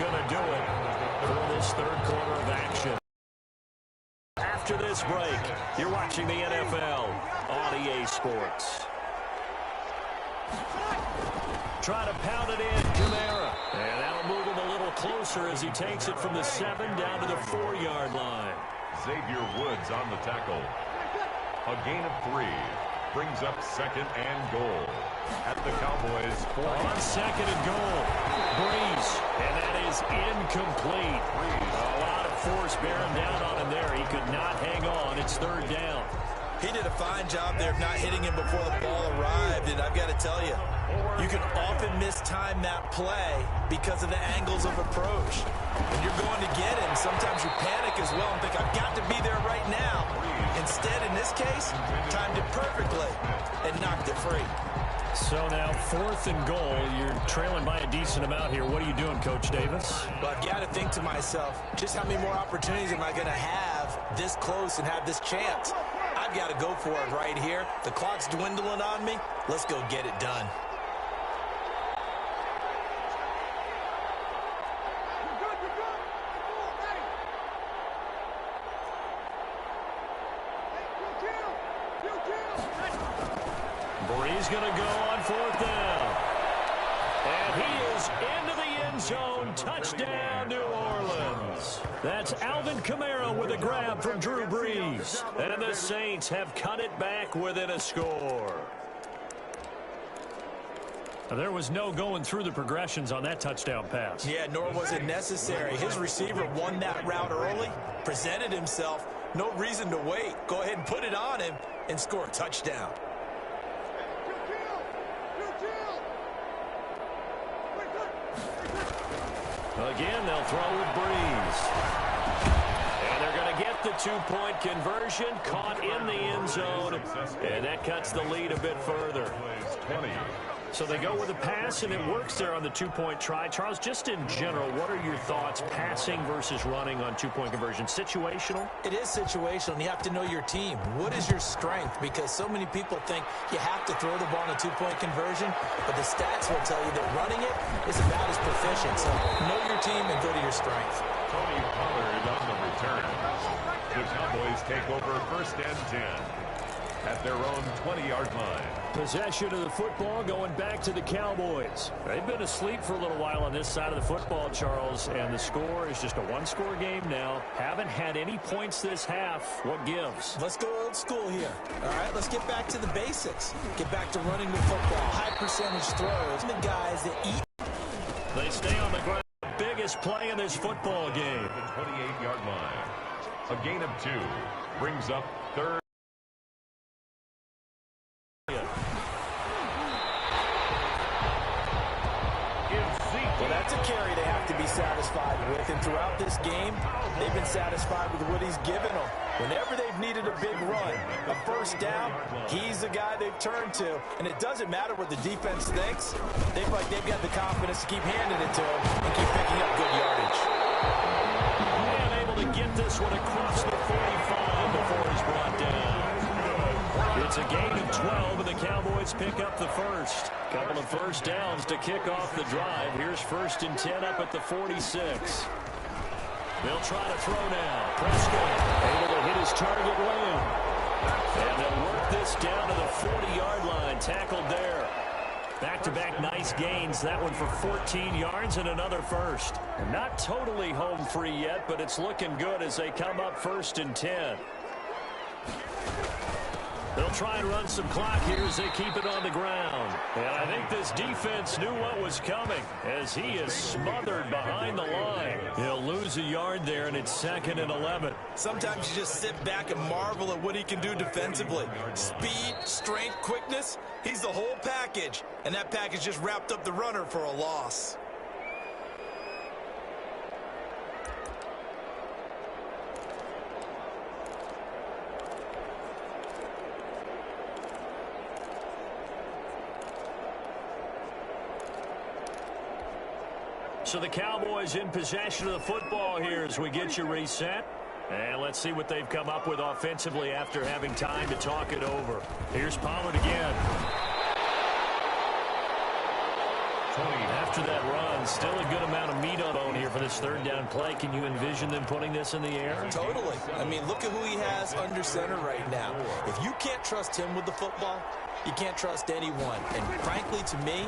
going to do it for this third quarter of action. After this break, you're watching the NFL on EA Sports. Try to pound it in, Kamara. And that'll move him a little closer as he takes it from the 7 down to the 4-yard line. Xavier Woods on the tackle. A gain of 3. Brings up 2nd and goal at the Cowboys 4. On 2nd and goal, Breeze. And that is incomplete. A lot of force bearing down on him there. He could not hang on. It's 3rd down. He did a fine job there of not hitting him before the ball arrived. And I've got to tell you, you can often mistime that play because of the angles of approach. When you're going to get him, sometimes you panic as well and think, I've got to be there right now. Instead, in this case, timed it perfectly and knocked it free. So now 4th and goal. You're trailing by a decent amount here. What are you doing, Coach Davis? Well, I've got to think to myself, just how many more opportunities am I going to have this close and have this chance? I've got to go for it right here. The clock's dwindling on me. Let's go get it done. Breeze going to go on 4th down. And he is into the end zone. Touchdown, New Orleans. That's Alvin Kamara with a grab from Drew Brees. And the Saints have cut it back within a score. There was no going through the progressions on that touchdown pass. Yeah, nor was it necessary. His receiver won that route early, presented himself. No reason to wait. Go ahead and put it on him and score a touchdown. Again, they'll throw with Breeze. And they're going to get the 2-point conversion, caught in the end zone, and that cuts the lead a bit further. 20. So they go with a pass, and it works there on the 2-point try. Charles, just in general, what are your thoughts passing versus running on 2-point conversion? Situational? It is situational, and you have to know your team. What is your strength? Because so many people think you have to throw the ball in a 2-point conversion, but the stats will tell you that running it is about as proficient. So know your team and go to your strength. Tony Pollard on the return. The Cowboys take over 1st and 10 at their own 20-yard line. Possession of the football going back to the Cowboys. They've been asleep for a little while on this side of the football, Charles, and the score is just a 1-score game now. Haven't had any points this half. What gives? Let's go old school here. All right, let's get back to the basics. Get back to running the football. High percentage throws. The guys that eat. They stay on the ground. Biggest play in this football game. The 28-yard line. A gain of 2 brings up 3rd. Well, that's a carry they have to be satisfied with. And throughout this game, they've been satisfied with what he's given them. Whenever they've needed a big run, a 1st down, he's the guy they've turned to. And it doesn't matter what the defense thinks. They feel like they've got the confidence to keep handing it to him and keep picking up good yardage. And able to get this one across the 45 before he's brought down. It's a gain of 12, and the Cowboys pick up the first. Couple of 1st downs to kick off the drive. Here's 1st and 10 up at the 46. They'll try to throw now. Prescott able to hit his target Lamb. And they'll work this down to the 40-yard line. Tackled there. Back-to-back nice gains. That one for 14 yards and another first. And not totally home free yet, but it's looking good as they come up 1st and 10. They'll try and run some clock here as they keep it on the ground. And I think this defense knew what was coming as he is smothered behind the line. He'll lose a yard there, and it's 2nd and 11. Sometimes you just sit back and marvel at what he can do defensively. Speed, strength, quickness, he's the whole package. And that package just wrapped up the runner for a loss. So the Cowboys in possession of the football here as we get you reset. And let's see what they've come up with offensively after having time to talk it over. Here's Pollard again. After that run, still a good amount of meat on bone here for this third down play. Can you envision them putting this in the air? Totally. I mean, look at who he has under center right now. If you can't trust him with the football, you can't trust anyone. And frankly, to me,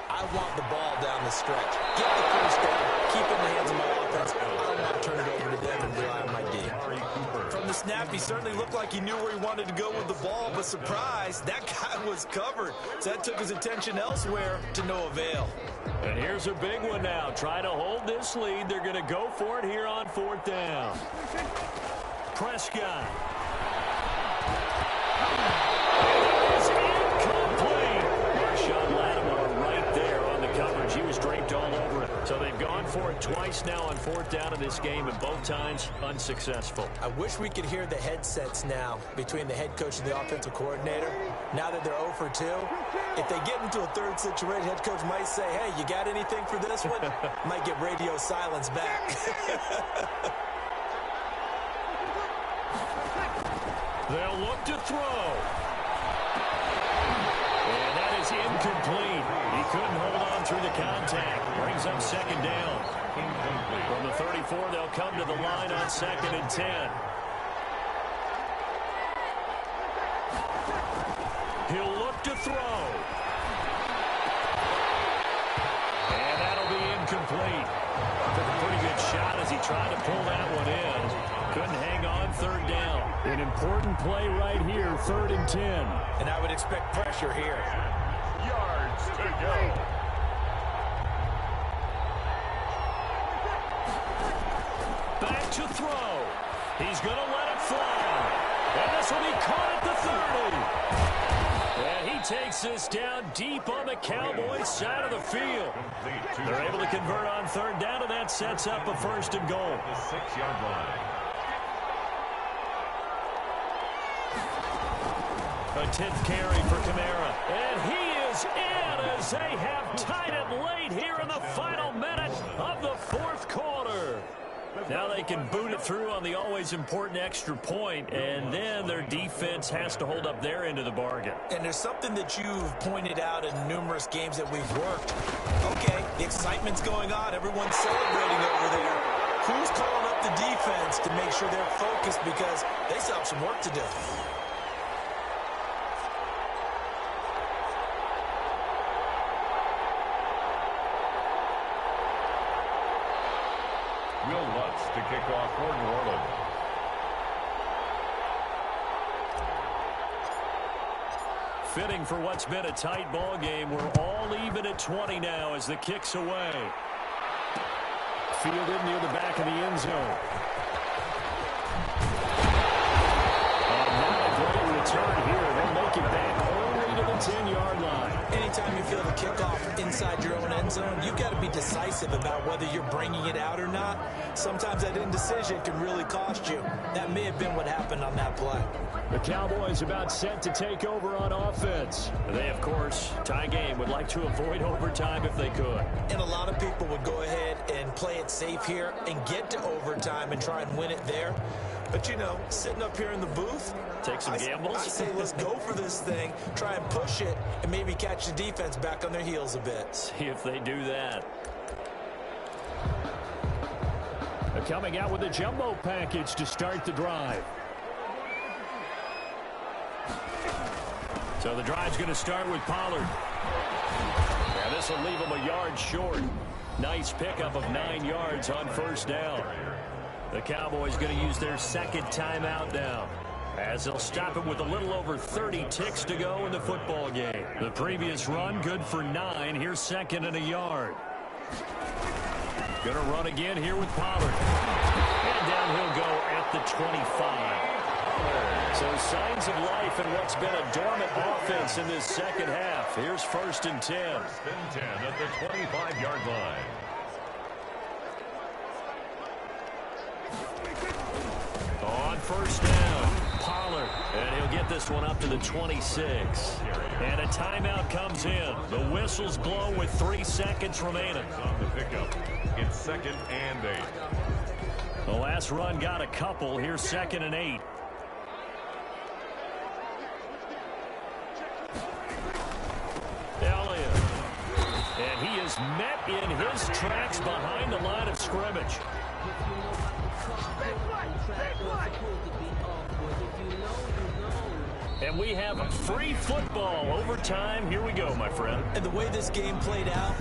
I want the ball down the stretch. Get the first down, keep it in the hands of my offense. I don't want to turn it over to them and rely on my D. From the snap, he certainly looked like he knew where he wanted to go with the ball, but surprise, that guy was covered. So that took his attention elsewhere to no avail. And here's a big one now. Try to hold this lead. They're going to go for it here on fourth down. Prescott. It's incomplete. Marshawn Lattimore right there on the coverage. He was draped all over it. So they've gone for it twice now on fourth down in this game, and both times unsuccessful. I wish we could hear the headsets now between the head coach and the offensive coordinator. Now that they're 0 for 2, if they get into a third situation, head coach might say, hey, you got anything for this one? Might get radio silence back. They'll look to throw. And that is incomplete. He couldn't hold on through the contact. Brings up second down. From the 34, they'll come to the line on 2nd and 10. He'll look to throw. And that'll be incomplete. Took a pretty good shot as he tried to pull that one in. Couldn't hang on, third down. An important play right here, 3rd and 10. And I would expect pressure here. Yards to go. Back to throw. He's going to let it fly. And this will be caught at the 30. And he takes this down deep on the Cowboys side of the field. They're able to convert on third down, and that sets up a 1st and goal. The 6-yard line. A 10th carry for Kamara. And he is in as they have tied it late here in the final minute of the 4th quarter. Now they can boot it through on the always important extra point, and then their defense has to hold up their end of the bargain. And there's something that you've pointed out in numerous games that we've worked. Okay, the excitement's going on. Everyone's celebrating over there. Who's calling up the defense to make sure they're focused because they still have some work to do? Will Lutz to kick off for New Orleans. Fitting for what's been a tight ball game. We're all even at 20 now as the kick's away. Fielded near the back of the end zone. Not a great return here. They'll make it back only to the 10-yard line. Anytime you feel the kickoff inside your own end zone, you've got to be decisive about whether you're bringing it out or not. Sometimes that indecision can really cost you. That may have been what happened on that play. The Cowboys about set to take over on offense. They, of course, tie game, would like to avoid overtime if they could. And a lot of people would go ahead and play it safe here and get to overtime and try and win it there. But, you know, sitting up here in the booth, take some gambles. I say let's go for this thing, try and push it, and maybe catch the defense back on their heels a bit. See if they do that. They're coming out with a jumbo package to start the drive. So the drive's going to start with Pollard. Now this will leave him a yard short. Nice pickup of 9 yards on first down. The Cowboys going to use their second timeout now, as they'll stop it with a little over 30 ticks to go in the football game. The previous run good for 9. Here's 2nd and a yard. Going to run again here with Pollard. And down he'll go at the 25. So signs of life in what's been a dormant offense in this second half. Here's 1st and 10. 1st and 10 at the 25-yard line. On first down, Pollard. And he'll get this one up to the 26. And a timeout comes in. The whistles blow with 3 seconds remaining. On the pickup, it's 2nd and 8. The last run got a couple. Here's 2nd and 8. Elliott. And he is is met in his tracks behind the line of scrimmage. And we have free football overtime. Here we go, my friend. And the way this game played out,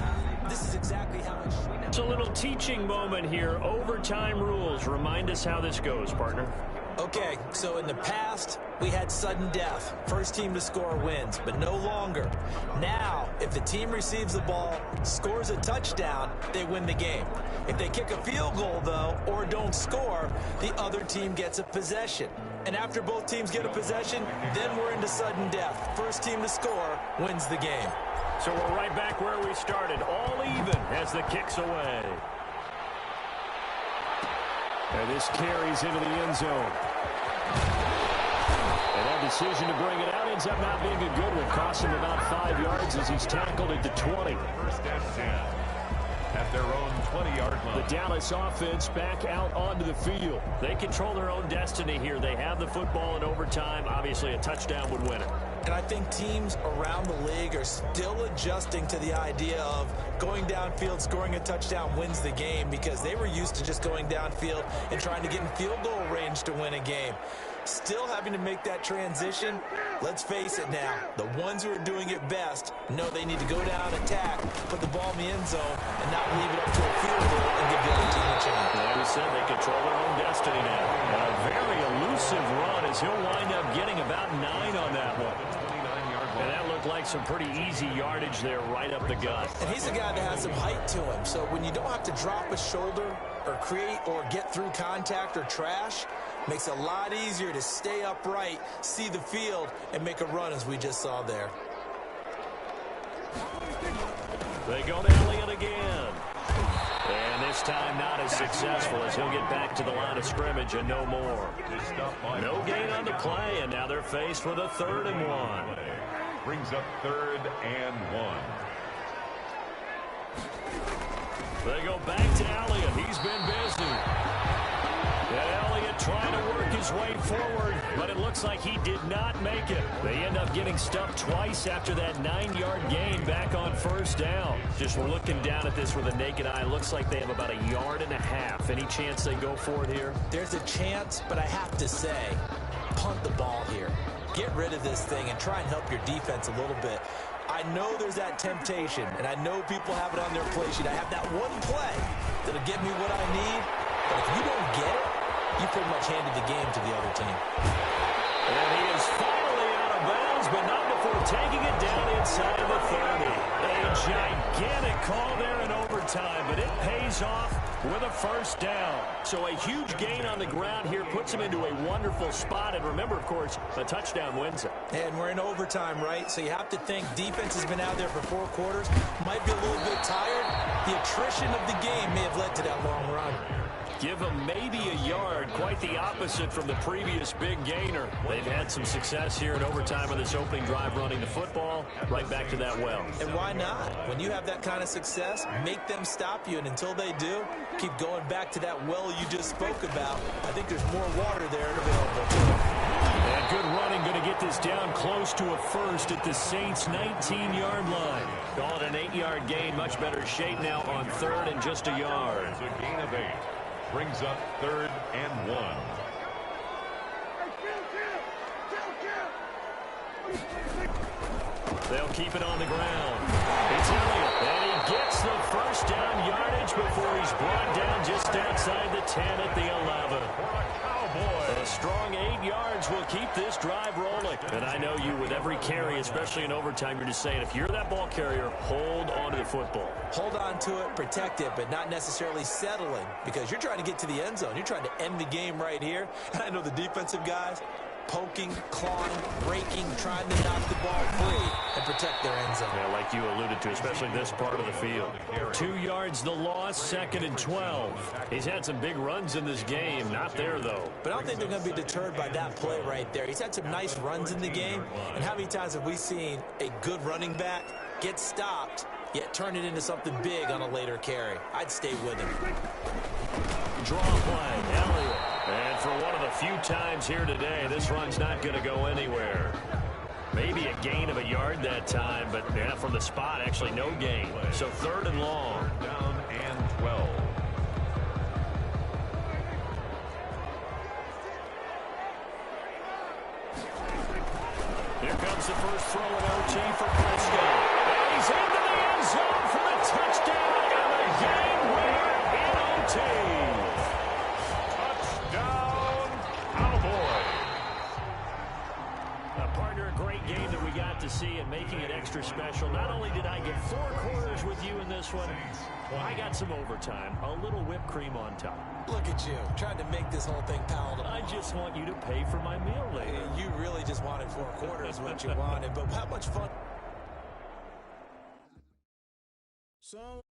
this is exactly how it should. It's a little teaching moment here. Overtime rules. Remind us how this goes, partner. Okay, so in the past, we had sudden death. First team to score wins, but no longer. Now, if the team receives the ball, scores a touchdown, they win the game. If they kick a field goal, though, or don't score, the other team gets a possession. And after both teams get a possession, then we're into sudden death. First team to score wins the game. So we're right back where we started, all even as the kick's away. And this carries into the end zone. And that decision to bring it out ends up not being a good one. Cost him about 5 yards as he's tackled at the 20. First and 10 at their own 20-yard line. The Dallas offense back out onto the field. They control their own destiny here. They have the football in overtime. Obviously, a touchdown would win it. And I think teams around the league are still adjusting to the idea of going downfield, scoring a touchdown wins the game, because they were used to just going downfield and trying to get in field goal range to win a game. Still having to make that transition. Let's face it now, the ones who are doing it best know they need to go down, attack, put the ball in the end zone, and not leave it up to a field goal and give the other team a chance. Like we said, they control their own destiny now. And a very elusive run as he'll wind up getting about 9 on that one. And that looked like some pretty easy yardage there right up the gut. And he's a guy that has some height to him, so when you don't have to drop a shoulder or create or get through contact or trash, makes it a lot easier to stay upright, see the field, and make a run as we just saw there. They go to Elliott again. And this time not as successful as he'll get back to the line of scrimmage and no more. No gain on the play, and now they're faced with a 3rd and 1. Brings up 3rd and 1. They go back to Elliott. He's been busy. And Elliott trying to work his way forward, but it looks like he did not make it. They end up getting stuffed twice after that 9-yard gain back on 1st down. Just looking down at this with a naked eye, looks like they have about 1.5 yards. Any chance they go for it here? There's a chance, but I have to say, punt the ball here. Get rid of this thing and try and help your defense a little bit. I know there's that temptation, and I know people have it on their play sheet. I have that one play that'll get me what I need, but if you don't get it, you pretty much handed the game to the other team. And he is finally out of bounds, but not before taking it down inside of the 30. A gigantic call there in overtime, but it pays off with a 1st down. So a huge gain on the ground here puts him into a wonderful spot. And remember, of course, a touchdown wins it. And we're in overtime, right? So you have to think defense has been out there for 4 quarters. Might be a little bit tired. The attrition of the game may have led to that long run. Give them maybe 1 yard, quite the opposite from the previous big gainer. They've had some success here in overtime on this opening drive running the football. Right back to that well. And why not? When you have that kind of success, make them stop you. And until they do, keep going back to that well you just spoke about. I think there's more water there available to them. And good running, going to get this down close to a 1st at the Saints' 19-yard line. Call it an 8-yard gain, much better shape now on 3rd and just 1 yard. It's a gain of 8. Brings up 3rd and 1. They'll keep it on the ground. It's Elliott, and he gets the 1st down yardage before he's brought down just outside the 10 at the 11. A strong 8 yards will keep this drive rolling. And I know you, with every carry, especially in overtime, you're just saying, if you're that ball carrier, hold on to the football. Hold on to it, protect it, but not necessarily settling, because you're trying to get to the end zone. You're trying to end the game right here. And I know the defensive guys poking, clawing, breaking, trying to knock the ball free and protect their end zone. Yeah, like you alluded to, especially this part of the field. 2 yards the loss, 2nd and 12. He's had some big runs in this game. Not there, though. But I don't think they're going to be deterred by that play right there. He's had some nice runs in the game. And how many times have we seen a good running back get stopped, yet turn it into something big on a later carry? I'd stay with him. Draw play, Elliott. And for one of the few times here today, this run's not going to go anywhere. Maybe a gain of a yard that time, but yeah, from the spot, actually no gain. So 3rd and long. Down and 12. Here comes the first throw in OT for Prescott. And he's into the end zone for the touchdown and the game winner in OT. Touchdown, Cowboys. Partner, a great game that we got to see and making it extra special. Not only did I get 4 quarters with you in this one, well, I got some overtime, a little whipped cream on top. Look at you, trying to make this whole thing palatable. I just want you to pay for my meal later. You really just wanted 4 quarters, what you wanted, but how much fun. So